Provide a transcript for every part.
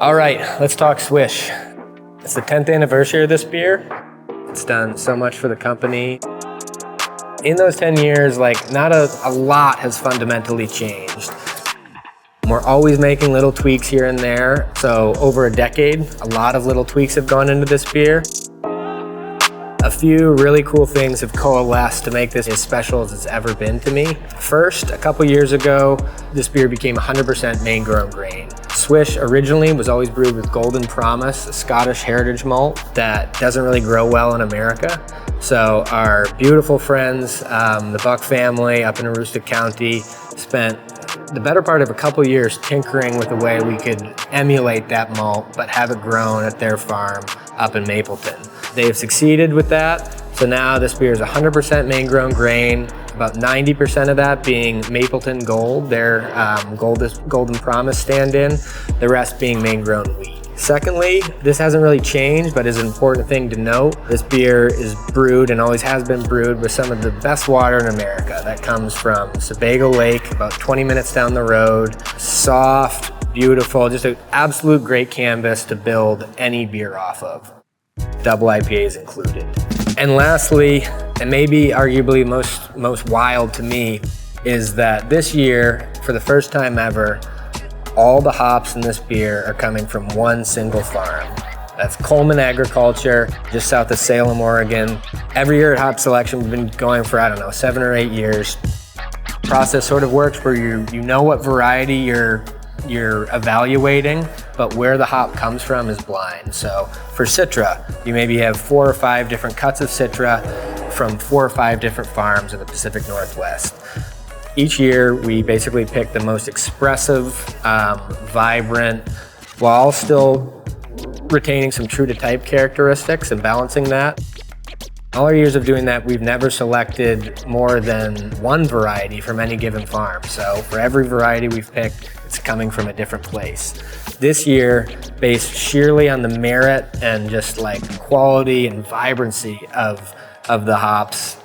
All right, let's talk Swish. It's the 10th anniversary of this beer. It's done so much for the company. In those 10 years, not a lot has fundamentally changed. We're always making little tweaks here and there. So over a decade, a lot of little tweaks have gone into this beer. A few really cool things have coalesced to make this as special as it's ever been to me. First, a couple years ago, this beer became 100% Maine grown grain. Swish originally was always brewed with Golden Promise, a Scottish heritage malt that doesn't really grow well in America. So our beautiful friends, the Buck family up in Aroostook County, spent the better part of a couple years tinkering with the way we could emulate that malt, but have it grown at their farm up in Mapleton. They've succeeded with that. So now this beer is 100% Maine grown grain, about 90% of that being Mapleton Gold, their Golden Promise stand-in, the rest being Maine grown wheat. Secondly, this hasn't really changed, but is an important thing to note. This beer is brewed and always has been brewed with some of the best water in America. That comes from Sebago Lake, about 20 minutes down the road. Soft, beautiful, just an absolute great canvas to build any beer off of. Double IPAs included. And lastly, and maybe arguably most wild to me, is that this year, for the first time ever, all the hops in this beer are coming from one single farm. That's Coleman Agriculture, just south of Salem, Oregon. Every year at Hop Selection, we've been going for, 7 or 8 years. Process sort of works where you know what variety you're evaluating, but where the hop comes from is blind. So for Citra, you maybe have 4 or 5 different cuts of Citra from 4 or 5 different farms in the Pacific Northwest. Each year, we basically pick the most expressive, vibrant, while still retaining some true to type characteristics and balancing that. All our years of doing that, we've never selected more than one variety from any given farm. So for every variety we've picked, it's coming from a different place. This year, based sheerly on the merit and just quality and vibrancy of the hops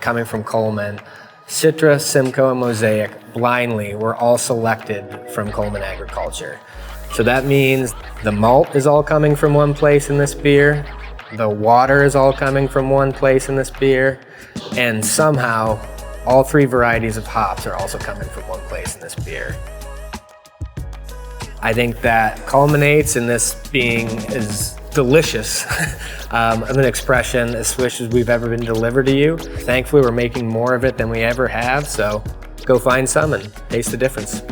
coming from Coleman, Citra, Simcoe, and Mosaic blindly were all selected from Coleman Agriculture. So that means the malt is all coming from one place in this beer, the water is all coming from one place in this beer, and somehow all 3 varieties of hops are also coming from one place in this beer. I think that culminates in this being as delicious of an expression as Swish as we've ever been delivered to you. Thankfully, we're making more of it than we ever have, so go find some and taste the difference.